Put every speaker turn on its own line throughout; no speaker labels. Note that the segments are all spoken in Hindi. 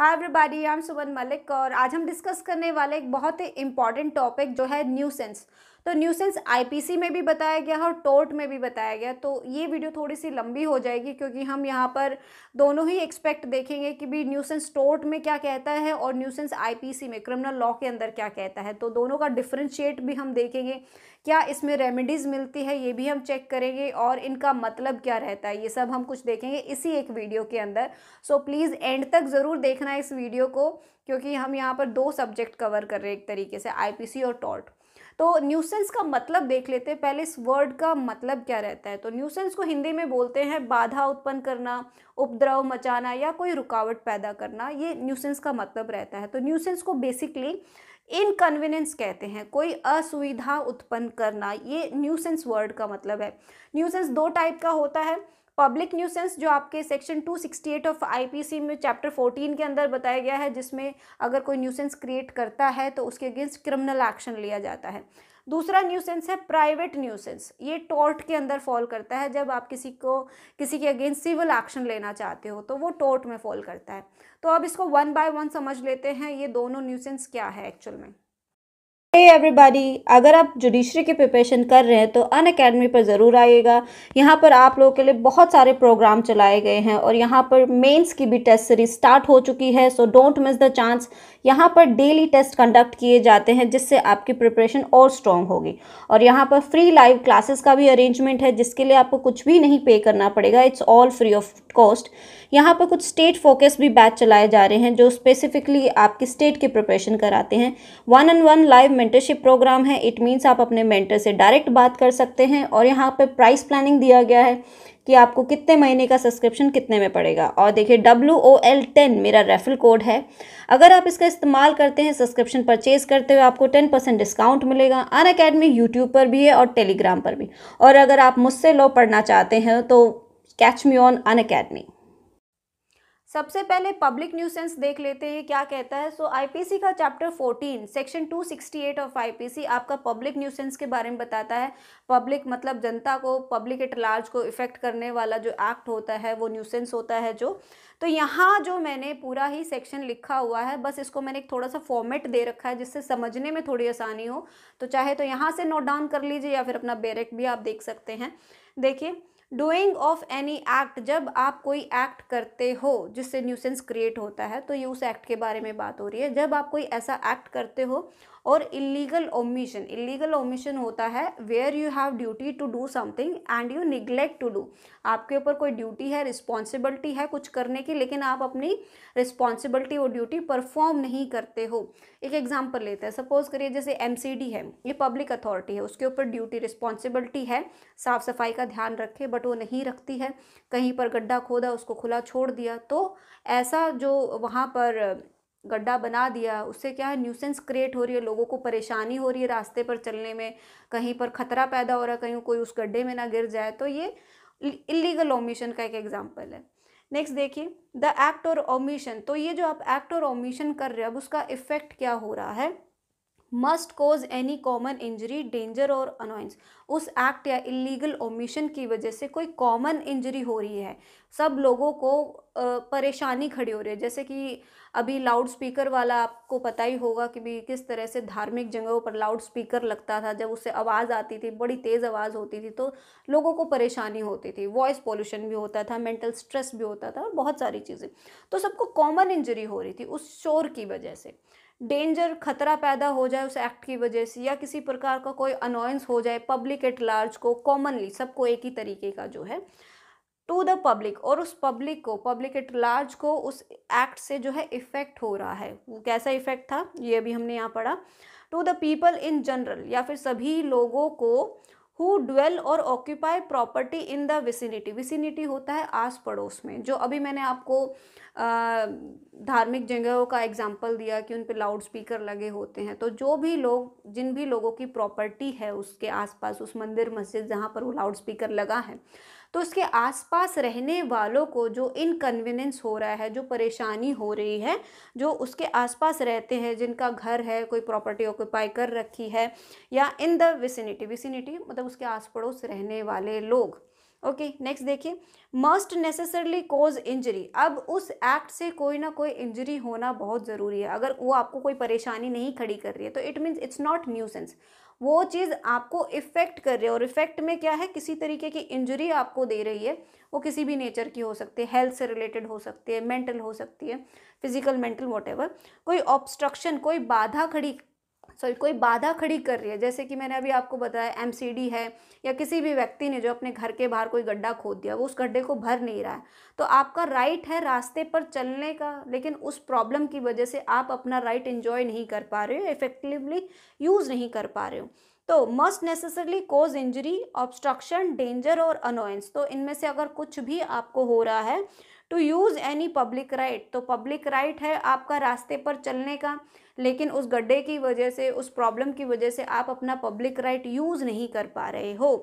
हाय एवरीबॉडी, आई एम सुमन मलिक और आज हम डिस्कस करने वाले एक बहुत ही इम्पॉर्टेंट टॉपिक जो है न्यूसेंस। तो न्यूसेंस आईपीसी में भी बताया गया है और टोर्ट में भी बताया गया। तो ये वीडियो थोड़ी सी लंबी हो जाएगी क्योंकि हम यहाँ पर दोनों ही एक्सपेक्ट देखेंगे कि भी न्यूसेंस टोर्ट में क्या कहता है और न्यूसेंस आईपीसी में क्रिमिनल लॉ के अंदर क्या कहता है। तो दोनों का डिफरेंशिएट भी हम देखेंगे, क्या इसमें रेमेडीज़ मिलती है ये भी हम चेक करेंगे और इनका मतलब क्या रहता है, ये सब हम कुछ देखेंगे इसी एक वीडियो के अंदर। सो प्लीज़ एंड तक ज़रूर देखना इस वीडियो को क्योंकि हम यहाँ पर दो सब्जेक्ट कवर कर रहे हैं एक तरीके से, आईपीसी और टॉर्ट। तो न्यूसेंस का मतलब देख लेते हैं पहले, इस वर्ड का मतलब क्या रहता है। तो न्यूसेंस को हिंदी में बोलते हैं बाधा उत्पन्न करना, उपद्रव मचाना या कोई रुकावट पैदा करना, ये न्यूसेंस का मतलब रहता है। तो न्यूसेंस को बेसिकली इनकन्वीनियंस कहते हैं, कोई असुविधा उत्पन्न करना, ये न्यूसेंस वर्ड का मतलब है। न्यूसेंस दो टाइप का होता है। पब्लिक न्यूसेंस जो आपके सेक्शन 268 ऑफ आईपीसी में चैप्टर 14 के अंदर बताया गया है, जिसमें अगर कोई न्यूसेंस क्रिएट करता है तो उसके अगेंस्ट क्रिमिनल एक्शन लिया जाता है। दूसरा न्यूसेंस है प्राइवेट न्यूसेंस, ये टॉर्ट के अंदर फॉल करता है। जब आप किसी के अगेंस्ट सिविल एक्शन लेना चाहते हो तो वो टॉर्ट में फॉल करता है। तो अब इसको वन बाय वन समझ लेते हैं, ये दोनों न्यूसेंस क्या है एक्चुअल में। हे एवरीबॉडी, अगर आप जुडिशरी की प्रिपरेशन कर रहे हैं तो अनअकैडमी पर ज़रूर आइएगा। यहाँ पर आप लोगों के लिए बहुत सारे प्रोग्राम चलाए गए हैं और यहाँ पर मेंस की भी टेस्ट सीरीज स्टार्ट हो चुकी है। So don't miss the chance. यहाँ पर डेली टेस्ट कंडक्ट किए जाते हैं जिससे आपकी प्रिपरेशन और स्ट्रॉन्ग होगी। और यहाँ पर फ्री लाइव क्लासेस का भी अरेंजमेंट है जिसके लिए आपको कुछ भी नहीं पे करना पड़ेगा, it's all free of cost. यहाँ पर कुछ स्टेट फोकस भी बैच चलाए जा रहे हैं जो स्पेसिफिकली आपकी स्टेट की प्रिपरेशन कराते हैं। 1-on-1 लाइव मेंटरशिप प्रोग्राम है, इट मीन्स आप अपने मेंटर से डायरेक्ट बात कर सकते हैं। और यहाँ पे प्राइस प्लानिंग दिया गया है कि आपको कितने महीने का सब्सक्रिप्शन कितने में पड़ेगा। और देखिए WOL10 मेरा रेफरल कोड है, अगर आप इसका इस्तेमाल करते हैं सब्सक्रिप्शन परचेज करते हुए आपको 10% डिस्काउंट मिलेगा। अनअकैडमी यूट्यूब पर भी है और टेलीग्राम पर भी। और अगर आप मुझसे लॉ पढ़ना चाहते हैं तो कैच मी ऑन अनअकैडमी। सबसे पहले पब्लिक न्यूसेंस देख लेते हैं क्या कहता है। सो आईपीसी का चैप्टर 14 सेक्शन 268 ऑफ आईपीसी आपका पब्लिक न्यूसेंस के बारे में बताता है। पब्लिक मतलब जनता को, पब्लिक एट लार्ज को इफेक्ट करने वाला जो एक्ट होता है वो न्यूसेंस होता है जो। तो यहाँ जो मैंने पूरा ही सेक्शन लिखा हुआ है, बस इसको मैंने एक थोड़ा सा फॉर्मेट दे रखा है जिससे समझने में थोड़ी आसानी हो। तो चाहे तो यहाँ से नोट डाउन कर लीजिए या फिर अपना बैरेक भी आप देख सकते हैं। देखिए, डूइंग ऑफ एनी एक्ट, जब आप कोई एक्ट करते हो जिससे न्यूसेंस क्रिएट होता है तो ये उस एक्ट के बारे में बात हो रही है। जब आप कोई ऐसा एक्ट करते हो। और इलीगल ओमिशन, इलीगल ओमिशन होता है where you have duty to do something and you neglect to do. आपके ऊपर कोई ड्यूटी है, रिस्पॉन्सिबिलिटी है कुछ करने की, लेकिन आप अपनी रिस्पॉन्सिबिलिटी और ड्यूटी परफॉर्म नहीं करते हो। एक एग्जाम्पल लेते हैं, सपोज करिए जैसे एमसीडी है, ये पब्लिक अथॉरिटी है, उसके ऊपर ड्यूटी रिस्पॉन्सिबिलिटी है साफ सफाई का ध्यान रखे, बट वो नहीं रखती है। कहीं पर गड्ढा खोदा उसको खुला छोड़ दिया, तो ऐसा जो वहाँ पर गड्ढा बना दिया उससे क्या है, न्यूसेंस क्रिएट हो रही है, लोगों को परेशानी हो रही है रास्ते पर चलने में, कहीं पर खतरा पैदा हो रहा है, कहीं कोई उस गड्ढे में ना गिर जाए। तो ये इलीगल ओमिशन का एक एग्जाम्पल है। नेक्स्ट देखिए, द एक्ट और ओमिशन, तो ये जो आप एक्ट और ओमिशन कर रहे हो अब उसका इफेक्ट क्या हो रहा है। मस्ट कोज एनी कॉमन इंजरी, डेंजर और अनोइंस, उस एक्ट या इलीगल ओमिशन की वजह से कोई कॉमन इंजरी हो रही है, सब लोगों को परेशानी खड़ी हो रही है। जैसे कि अभी लाउड स्पीकर वाला आपको पता ही होगा कि भी किस तरह से धार्मिक जगहों पर लाउड स्पीकर लगता था, जब उससे आवाज़ आती थी बड़ी तेज़ आवाज़ होती थी तो लोगों को परेशानी होती थी, वॉइस पोल्यूशन भी होता था, मेंटल स्ट्रेस भी होता था और बहुत सारी चीज़ें। तो सबको कॉमन इंजरी हो रही थी उस शोर की वजह से। डेंजर, खतरा पैदा हो जाए उस एक्ट की वजह से, या किसी प्रकार का कोई अनोयंस हो जाए पब्लिक एट लार्ज को, कॉमनली सबको एक ही तरीके का जो है, टू द पब्लिक, और उस पब्लिक को, पब्लिक एट लार्ज को उस एक्ट से जो है इफेक्ट हो रहा है। वो कैसा इफेक्ट था ये अभी हमने यहाँ पढ़ा। To the people in general, या फिर सभी लोगों को, हु ड्वेल और occupy property in the vicinity, vicinity होता है आस पड़ोस में, जो अभी मैंने आपको धार्मिक जगहों का एग्जाम्पल दिया कि उन पे लाउड स्पीकर लगे होते हैं। तो जो भी लोग, जिन भी लोगों की प्रॉपर्टी है उसके आसपास, उस मंदिर मस्जिद जहाँ पर वो लाउड स्पीकर लगा है, तो उसके आसपास रहने वालों को जो इनकन्वीनियंस हो रहा है, जो परेशानी हो रही है, जो उसके आसपास रहते हैं, जिनका घर है, कोई प्रॉपर्टी ऑक्यूपाई कर रखी है, या इन द विसिनिटी, विसिनिटी मतलब उसके आस पड़ोस रहने वाले लोग, ओके, नेक्स्ट देखिए, मस्ट नेसेसरली कॉज इंजरी। अब उस एक्ट से कोई ना कोई इंजरी होना बहुत ज़रूरी है। अगर वो आपको कोई परेशानी नहीं खड़ी कर रही है तो it means it's not nuisance. वो चीज़ आपको इफ़ेक्ट कर रही है, और इफ़ेक्ट में क्या है, किसी तरीके की इंजरी आपको दे रही है। वो किसी भी नेचर की हो सकती है, हेल्थ से रिलेटेड हो सकती है, मेंटल हो सकती है, फिजिकल, मेंटल, वॉटेवर। कोई ऑब्स्ट्रक्शन, कोई बाधा खड़ी कर रही है, जैसे कि मैंने अभी आपको बताया एमसीडी है, या किसी भी व्यक्ति ने जो अपने घर के बाहर कोई गड्ढा खोद दिया, वो उस गड्ढे को भर नहीं रहा है, तो आपका राइट है रास्ते पर चलने का, लेकिन उस प्रॉब्लम की वजह से आप अपना राइट एंजॉय नहीं कर पा रहे हो, इफेक्टिवली यूज़ नहीं कर पा रहे हो। तो मस्ट नेसेसरली कोज इंजरी, ऑब्स्ट्रक्शन, डेंजर और अनोयंस। तो इनमें से अगर कुछ भी आपको हो रहा है, to use any public right, तो पब्लिक राइट है आपका रास्ते पर चलने का, लेकिन उस गड्ढे की वजह से, उस प्रॉब्लम की वजह से आप अपना पब्लिक राइट यूज़ नहीं कर पा रहे हो।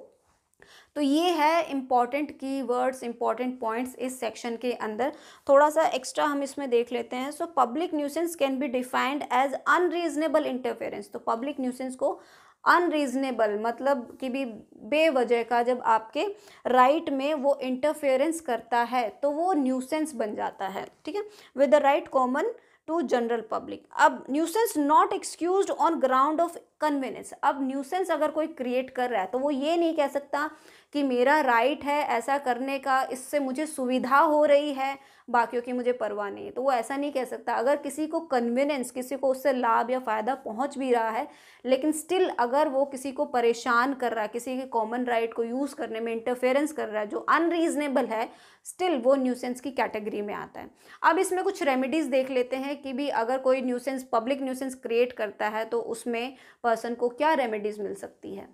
तो ये है इम्पॉर्टेंट कीवर्ड्स, इम्पॉर्टेंट पॉइंट्स इस सेक्शन के अंदर। थोड़ा सा एक्स्ट्रा हम इसमें देख लेते हैं। So public nuisance can be defined as unreasonable interference. तो पब्लिक न्यूसेंस को अनरीजनेबल मतलब कि भी बेवजह का जब आपके राइट में वो इंटरफेरेंस करता है तो वो न्यूसेंस बन जाता है, ठीक है, with the right common to general public. अब nuisance not excused on ground of convenience. अब न्यूसेंस अगर कोई क्रिएट कर रहा है तो वो ये नहीं कह सकता कि मेरा राइट है ऐसा करने का, इससे मुझे सुविधा हो रही है, बाकियों की मुझे परवाह नहीं है, तो वो ऐसा नहीं कह सकता। अगर किसी को कन्वीनियंस, किसी को उससे लाभ या फ़ायदा पहुंच भी रहा है, लेकिन स्टिल अगर वो किसी को परेशान कर रहा है, किसी के कॉमन राइट को यूज़ करने में इंटरफेरेंस कर रहा है जो अनरीजनेबल है, स्टिल वो न्यूसेंस की कैटेगरी में आता है। अब इसमें कुछ रेमेडीज़ देख लेते हैं कि भी अगर कोई न्यूसेंस, पब्लिक न्यूसेंस क्रिएट करता है तो उसमें पर्सन को क्या रेमेडीज़ मिल सकती है।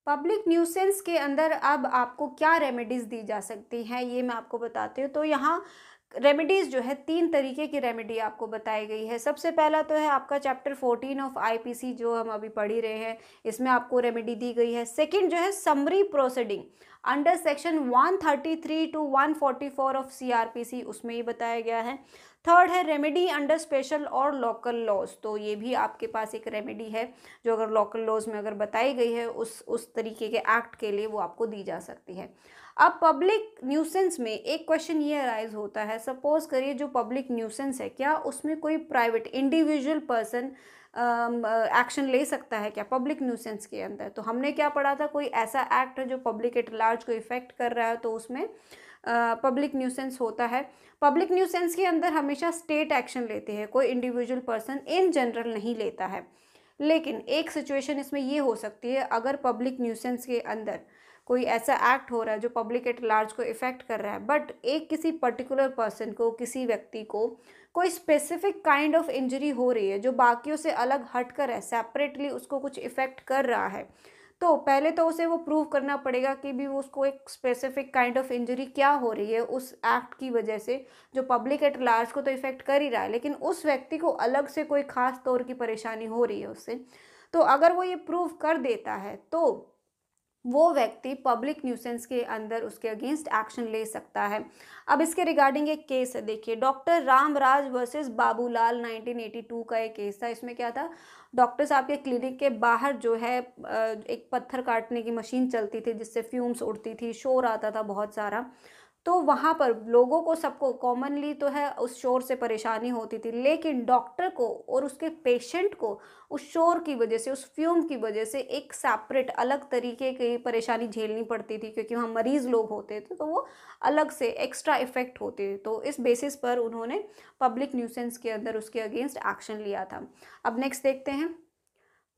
पब्लिक न्यूसेंस के अंदर अब आपको क्या रेमेडीज़ दी जा सकती हैं, ये मैं आपको बताती हूँ। तो यहाँ रेमेडीज़ जो है 3 तरीके की रेमेडी आपको बताई गई है। सबसे पहला तो है आपका चैप्टर 14 ऑफ आईपीसी जो हम अभी पढ़ ही रहे हैं, इसमें आपको रेमेडी दी गई है। सेकंड जो है summary proceeding under section 133 to 144 of CrPC, उसमें ये बताया गया है। थर्ड है रेमेडी अंडर स्पेशल और लोकल लॉज। तो ये भी आपके पास एक रेमेडी है जो अगर लोकल लॉज में अगर बताई गई है उस तरीके के एक्ट के लिए वो आपको दी जा सकती है। अब पब्लिक न्यूसेंस में एक क्वेश्चन ये अराइज होता है, सपोज करिए जो पब्लिक न्यूसेंस है, क्या उसमें कोई प्राइवेट इंडिविजुअल पर्सन एक्शन ले सकता है क्या पब्लिक न्यूसेंस के अंदर। तो हमने क्या पढ़ा था, कोई ऐसा एक्ट है जो पब्लिक एट लार्ज को इफेक्ट कर रहा है तो उसमें पब्लिक न्यूसेंस होता है। पब्लिक न्यूसेंस के अंदर हमेशा स्टेट एक्शन लेते हैं, कोई इंडिविजुअल पर्सन इन जनरल नहीं लेता है। लेकिन एक सिचुएशन इसमें ये हो सकती है, अगर पब्लिक न्यूसेंस के अंदर कोई ऐसा एक्ट हो रहा है जो पब्लिक एट लार्ज को इफेक्ट कर रहा है, बट एक किसी पर्टिकुलर पर्सन को, किसी व्यक्ति को कोई स्पेसिफिक काइंड ऑफ इंजरी हो रही है जो बाकियों से अलग हटकर है, सेपरेटली उसको कुछ इफेक्ट कर रहा है, तो पहले तो उसे वो प्रूव करना पड़ेगा कि भी वो उसको एक स्पेसिफिक काइंड ऑफ इंजरी क्या हो रही है उस एक्ट की वजह से, जो पब्लिक एट लार्ज को तो इफेक्ट कर ही रहा है, लेकिन उस व्यक्ति को अलग से कोई खास तौर की परेशानी हो रही है उससे। तो अगर वो ये प्रूव कर देता है तो वो व्यक्ति पब्लिक न्यूसेंस के अंदर उसके अगेंस्ट एक्शन ले सकता है। अब इसके रिगार्डिंग एक केस है, देखिए डॉक्टर रामराज वर्सेस बाबूलाल 1982 का एक केस था। इसमें क्या था, डॉक्टर साहब के क्लिनिक के बाहर जो है एक पत्थर काटने की मशीन चलती थी जिससे फ्यूम्स उड़ती थी, शोर आता था बहुत सारा। तो वहाँ पर लोगों को, सबको कॉमनली तो है उस शोर से परेशानी होती थी, लेकिन डॉक्टर को और उसके पेशेंट को उस शोर की वजह से, उस फ्यूम की वजह से एक सेपरेट अलग तरीके की परेशानी झेलनी पड़ती थी, क्योंकि वहाँ मरीज़ लोग होते थे तो वो अलग से एक्स्ट्रा इफेक्ट होते थे। तो इस बेसिस पर उन्होंने पब्लिक न्यूसेंस के अंदर उसके अगेंस्ट एक्शन लिया था। अब नेक्स्ट देखते हैं,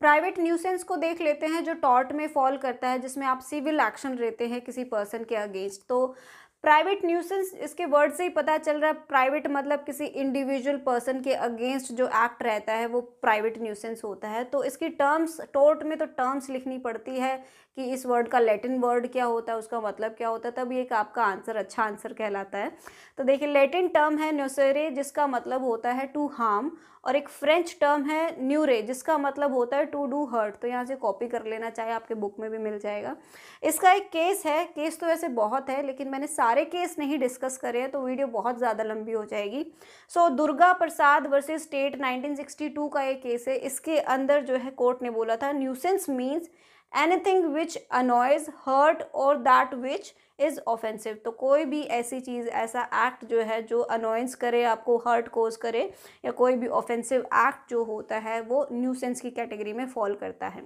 प्राइवेट न्यूसेंस को देख लेते हैं जो टॉर्ट में फॉल करता है, जिसमें आप सिविल एक्शन लेते हैं किसी पर्सन के अगेंस्ट। तो प्राइवेट न्यूसेंस, इसके वर्ड से ही पता चल रहा है, प्राइवेट मतलब किसी इंडिविजुअल पर्सन के अगेंस्ट जो एक्ट रहता है वो प्राइवेट न्यूसेंस होता है। तो इसकी टर्म्स, टोर्ट में तो टर्म्स लिखनी पड़ती है कि इस वर्ड का लैटिन वर्ड क्या होता है, उसका मतलब क्या होता है, तब ये एक आपका आंसर अच्छा आंसर कहलाता है। तो देखिए लैटिन टर्म है न्यूसेरे जिसका मतलब होता है टू हार्म, और एक फ्रेंच टर्म है न्यूरे जिसका मतलब होता है टू डू हर्ट। तो यहाँ से कॉपी कर लेना, चाहे आपके बुक में भी मिल जाएगा। इसका एक केस है, केस तो वैसे बहुत है लेकिन मैंने सारे केस नहीं डिस्कस करे हैं तो वीडियो बहुत ज़्यादा लंबी हो जाएगी। सो दुर्गा प्रसाद वर्सेस स्टेट 1962 का एक केस है। इसके अंदर जो है कोर्ट ने बोला था nuisance means anything which annoys, hurt और दैट विच इज़ ऑफेंसिव। तो कोई भी ऐसी चीज़, ऐसा एक्ट जो है जो अनोयंस करे, आपको हर्ट कोज करे, या कोई भी ऑफेंसिव एक्ट जो होता है वो न्यूसेंस की कैटेगरी में फॉल करता है।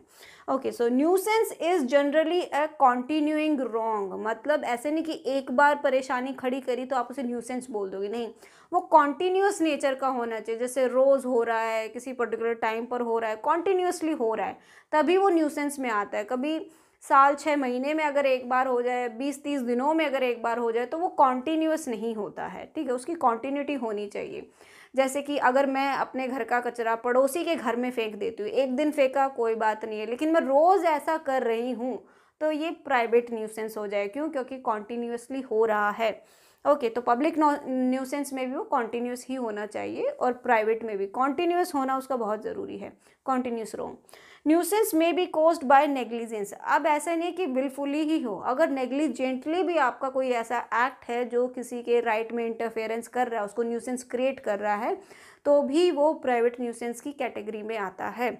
Okay, so nuisance is generally a continuing wrong. मतलब ऐसे नहीं कि एक बार परेशानी खड़ी करी तो आप उसे न्यूसेंस बोल दोगे, नहीं, वो कॉन्टिन्यूस नेचर का होना चाहिए। जैसे रोज़ हो रहा है, किसी पर्टिकुलर टाइम पर हो रहा है, कॉन्टिन्यूसली हो रहा है, तभी वो न्यूसेंस में आता है। कभी साल 6 महीने में अगर एक बार हो जाए, 20-30 दिनों में अगर एक बार हो जाए, तो वो कॉन्टिन्यूस नहीं होता है, ठीक है, उसकी कॉन्टिन्यूटी होनी चाहिए। जैसे कि अगर मैं अपने घर का कचरा पड़ोसी के घर में फेंक देती हूँ, एक दिन फेंका कोई बात नहीं है, लेकिन मैं रोज़ ऐसा कर रही हूँ, तो ये प्राइवेट न्यूसेंस हो जाए। क्यों? क्योंकि कॉन्टिन्यूसली हो रहा है। ओके, तो पब्लिक न्यूसेंस में भी वो कॉन्टिन्यूस ही होना चाहिए, और प्राइवेट में भी कॉन्टिन्यूस होना उसका बहुत ज़रूरी है, कॉन्टिन्यूस रॉन्ग। न्यूसेंस में बी कॉज्ड बाय नेग्लिजेंस। अब ऐसा नहीं कि विलफुली ही हो, अगर नेग्लिजेंटली भी आपका कोई ऐसा एक्ट है जो किसी के राइट में इंटरफेरेंस कर रहा है, उसको न्यूसेंस क्रिएट कर रहा है, तो भी वो प्राइवेट न्यूसेंस की कैटेगरी में आता है।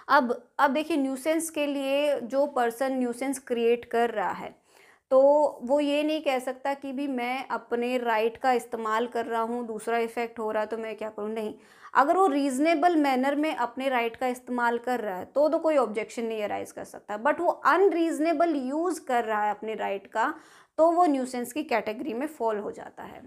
अब देखिए, न्यूसेंस के लिए जो पर्सन न्यूसेंस क्रिएट कर रहा है, तो वो ये नहीं कह सकता कि भी मैं अपने राइट का इस्तेमाल कर रहा हूँ, दूसरा इफ़ेक्ट हो रहा है तो मैं क्या करूँ, नहीं। अगर वो रीज़नेबल मैनर में अपने राइट का इस्तेमाल कर रहा है तो कोई ऑब्जेक्शन नहीं अराइज़ कर सकता। बट वो अनरीज़नेबल यूज़ कर रहा है अपने राइट का, तो वो न्यूसेंस की कैटेगरी में फॉल हो जाता है।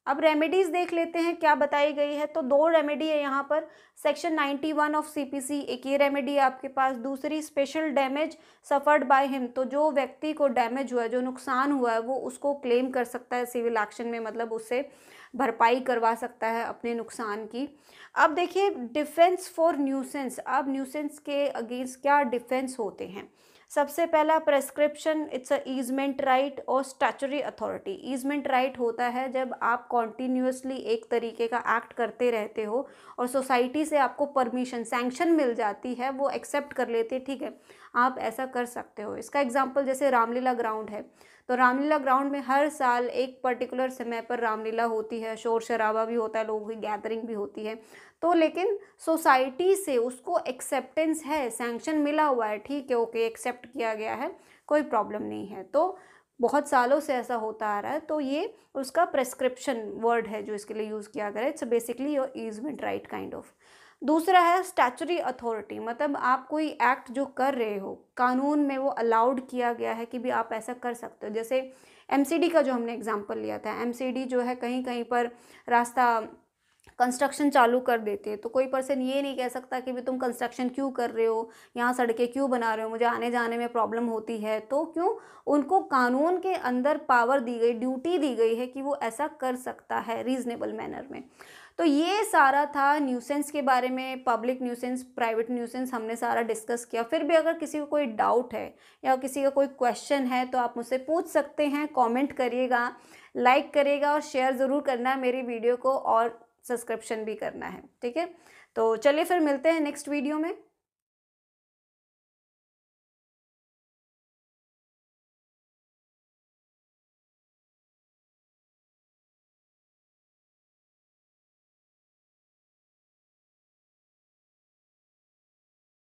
अब रेमेडीज़ देख लेते हैं क्या बताई गई है। तो 2 रेमेडी है यहाँ पर। सेक्शन 91 ऑफ सीपीसी, एक ये रेमेडी है आपके पास। दूसरी, special damage suffered by him. तो जो व्यक्ति को डैमेज हुआ है, जो नुकसान हुआ है, वो उसको क्लेम कर सकता है सिविल एक्शन में, मतलब उससे भरपाई करवा सकता है अपने नुकसान की। अब देखिए, डिफेंस फॉर न्यूसेंस। अब न्यूसेंस के अगेंस्ट क्या डिफेंस होते हैं। सबसे पहला, prescription, it's a easement right और स्टैच्यूटरी अथॉरिटी। ईजमेंट राइट होता है जब आप कॉन्टीन्यूसली एक तरीके का एक्ट करते रहते हो और सोसाइटी से आपको परमिशन, सैंक्शन मिल जाती है, वो एक्सेप्ट कर लेते, ठीक है, आप ऐसा कर सकते हो। इसका एग्जांपल जैसे रामलीला ग्राउंड है, तो रामलीला ग्राउंड में हर साल एक पर्टिकुलर समय पर रामलीला होती है, शोर शराबा भी होता है, लोगों की गैदरिंग भी होती है। तो लेकिन सोसाइटी से उसको एक्सेप्टेंस है, सैंक्शन मिला हुआ है, ठीक है, ओके, एक्सेप्ट किया गया है, कोई प्रॉब्लम नहीं है। तो बहुत सालों से ऐसा होता आ रहा है, तो ये उसका प्रेस्क्रिप्शन वर्ड है जो इसके लिए यूज़ किया गया है। It's basically your easement right kind of. दूसरा है स्टैच्यूटरी अथॉरिटी। मतलब आप कोई एक्ट जो कर रहे हो, कानून में वो अलाउड किया गया है कि भी आप ऐसा कर सकते हो। जैसे एमसीडी का जो हमने एग्जांपल लिया था, एमसीडी जो है कहीं कहीं पर रास्ता कंस्ट्रक्शन चालू कर देते हैं, तो कोई पर्सन ये नहीं कह सकता कि भी तुम कंस्ट्रक्शन क्यों कर रहे हो, यहाँ सड़कें क्यों बना रहे हो, मुझे आने जाने में प्रॉब्लम होती है। तो क्यों, उनको कानून के अंदर पावर दी गई, ड्यूटी दी गई है कि वो ऐसा कर सकता है रीजनेबल मैनर में। तो ये सारा था न्यूसेंस के बारे में, पब्लिक न्यूसेंस, प्राइवेट न्यूसेंस, हमने सारा डिस्कस किया। फिर भी अगर किसी को कोई डाउट है या किसी का कोई क्वेश्चन है तो आप मुझसे पूछ सकते हैं, कमेंट करिएगा, लाइक करिएगा और शेयर ज़रूर करना है मेरी वीडियो को, और सब्सक्रिप्शन भी करना है, ठीक है। तो चलिए फिर मिलते हैं नेक्स्ट वीडियो में।